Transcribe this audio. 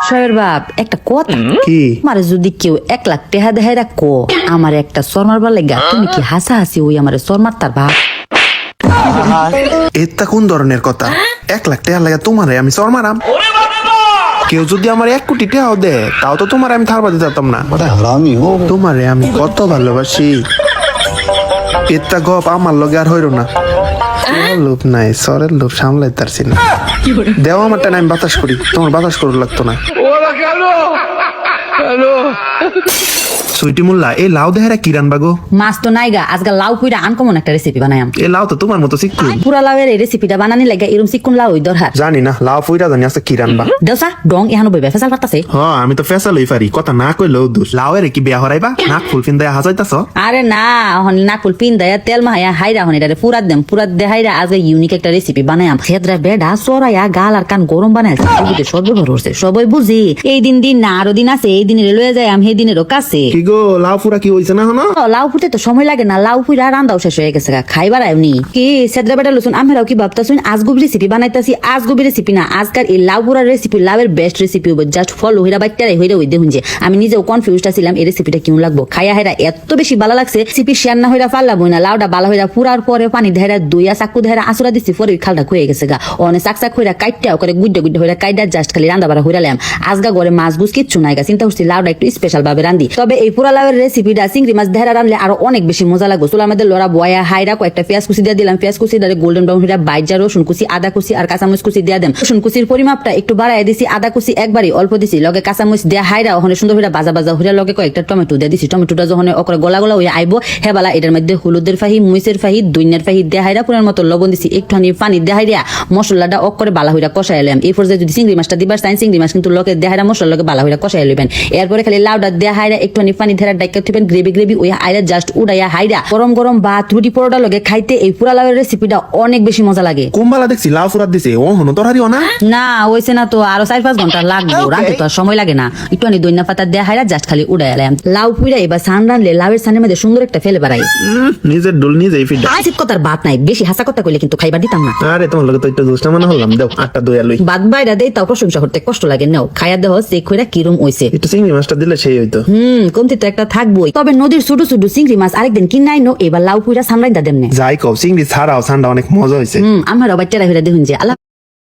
শয়ের বাপ একটা কথা কি আমার যদি কেউ 1 লাখ টাকা দেয় রাখো আমার একটা শর্মার বার লাগা তুমি কি হাসাহাসি ওই আমার শর্মার তার বাপ এটা কোন ধরনের কথা 1 লাখ টাকা লাগে তোমারে আমি চর মারাম কেউ যদি আমার 1 কোটি টাকাও দেয় তাও তো তোমার আমি থারবা দিতে পারতাম না তোমারে আমি কত ভালোবাসি এটা গপ আমার লগে আর হইল না লোভ নাই সরের লোভ সামলাই তারছি না দেওয়া আমার টাইম আমি বাতাস করি তোমার বাতাস করতে লাগতো না সুইটি মোল্লা এই লাউ দেহারা কি রানবা গো মাছ তো নাইগা আজকাল লাউ কইরা আনকমন একটা রেসিপি বানায়াম এই লাউ তো তোমার মতো শিক্ষু পুরা লাউয়ের এই রেসিপিটা বানানি লাগা এরকম চিকুন লাউ ওই দরকার জানি না লাউ ফুইরা জানি আছে কি রানবা দেওসা ডং এহানো বইবে ফেসাল পারতাছে হ্যাঁ আমি তো ফেসালই পারি কথা না কইলেও দোষ লাউয়ের কি বিয়া হরাইবা নাক ফুল ফিন দেয়া হাজাইতাছ আরে না হন নাকুল পিন দেয়া তেল মাহায়া হাইরা হন এটা পুরা দেম পুরা দে হাইরা আজকে ইউনিক একটা রেসিপি বানায়াম খেদরা বেডা সরাইয়া গাল আর কান গরম বানাইছে বুঝে সর্বভর হচ্ছে সবাই বুঝি এই দিন দিন না আরো দিন আছে এই দিনের লয়ে যায় আমি এই দিনেরও কাছে কি গো লাউ ফুরা কি হইছে না হনো লাউ ফুটে তো সময় লাগে না লাউ ফুইরা রান্দাও শেষ হয়ে গেছে খাইবার এমনি কি সেদ্রা বেটা লসুন আমরাও কি ভাবতাছুন আজগুবি রেসিপি বানাইতাছি আজগুবি রেসিপি না আজকাল এই লাউ পুরার রেসিপি লাউয়ের বেস্ট রেসিপি হবে জাস্ট ফলো হইরা বাইটারে হইরা ওই দেখুন যে আমি নিজেও কনফিউজড ছিলাম এই রেসিপিটা কেমন লাগবো খাইয়া হেরা এত বেশি ভালো লাগছে রেসিপি শেয়ার না হইরা পারলাম না লাউটা ভালো হইরা পুরার পরে পানি ধেরা দুইয়া চাকু ধেরা আসুরা দিছি পরে ওই খালটা খুয়ে গেছে গা অনে চাক হইরা কাইটটা করে গুড্ডা গুড্ডা হইরা কাইডা জাস্ট খালি রান্না বাড়া হইরালাম আজগা ঘরে মাছ গুছ কিচ্ছু নাই গা চিন্তা করছি লাউটা একটু স্পেশাল ভাবে রান্ধি তবে এই পুরা লাউয়ের রেসিপিটা চিংড়ি মাছ ধেরা রানলে আরো অনেক বেশি মজা লাগবে চুলার মধ্যে লড়া বয়া হাইরা কয়েকটা পেঁয়াজ কুচি দিয়ে দিলাম পেঁয়াজ কুচি ধরে গোল্ডেন ব্রাউন হইরা বাইজা রসুন কুচি আদা কুচি আর কাঁচামরিচ কুচি দিয়ে দেন রসুন কুচির পরিমাপটা একটু বাড়াই দিছি আদা কুচি একবারই অল্প দিছি লগে কাঁচামরিচ দিয়ে হাইরা ওখানে সুন্দর হইরা বাজা বাজা হইরা লগে কয়েকটা টমেটো দিয়ে দিছি টমেটোটা যখন ওকরে গলা গলা হয়ে আইবো হেবালা এটার মধ্যে হলুদের ফাহি মরিচের ফাহি দুইনার ফাহি দিয়ে হাইরা পুরার মতো লবণ দিছি একটুখানি পানি দিয়ে হাইরা মশলাটা অকরে বালা হইরা কষাই এলাম এই পর্যায়ে যদি চিংড়ি মাছটা দিবার চাই চিংড়ি মাছ কিন্তু লগে দিয়ে হাইরা মশলা লগে বালা হইরা কষাই লইবেন এরপরে খালি লাউডা দিয়ে হাইরা একটুখানি পানি ধরা ডাইকা থিবেন গ্রেভি গ্রেভি ওই হাইরা জাস্ট উড়াইয়া হাইরা গরম গরম ভাত রুটি পরোটা লগে খাইতে এই পুরা লাউয়ের রেসিপিটা অনেক বেশি মজা লাগে কুম্বালা দেখছি লাউ ফুরাত দিছে ও হনো তোর হারিও না না হইছে না তো আরো 4-5 ঘন্টা লাগবে রাতে তো আর সময় লাগে না একটুখানি দইনা পাতা দিয়ে হাইরা জাস্ট খালি উড়াই এলাম লাউ পুইরা এবার সান রানলে লাউয়ের সানের মধ্যে সুন্দর একটা ফেলে বাড়াই নিজের ডোল নিজেই ফিডা আইসিক কথার বাত নাই বেশি হাসা কথা কইলে কিন্তু খাইবার দিতাম না আরে তোমার লগে তো একটু দুষ্টা মনে হলাম দাও আটটা দইয়া লই বাদ বাইরা দেই তাও প্রশংসা করতে কষ্ট লাগে নাও খাইয়া দেহ চেক কইরা কিরম হইছে একটু চিংড়ি মাছটা দিলে সেই হইতো কমতি তো একটা থাকবোই তবে নদীর ছোট ছোট চিংড়ি মাছ আরেকদিন কিনাই নো এবার লাউ পুইরা সামলাই দা দেমনে যাই কও চিংড়ি ছাড়াও ঠান্ডা অনেক মজা হইছে আমার বাচ্চারা হইরা দেখুন যে আল্লাহ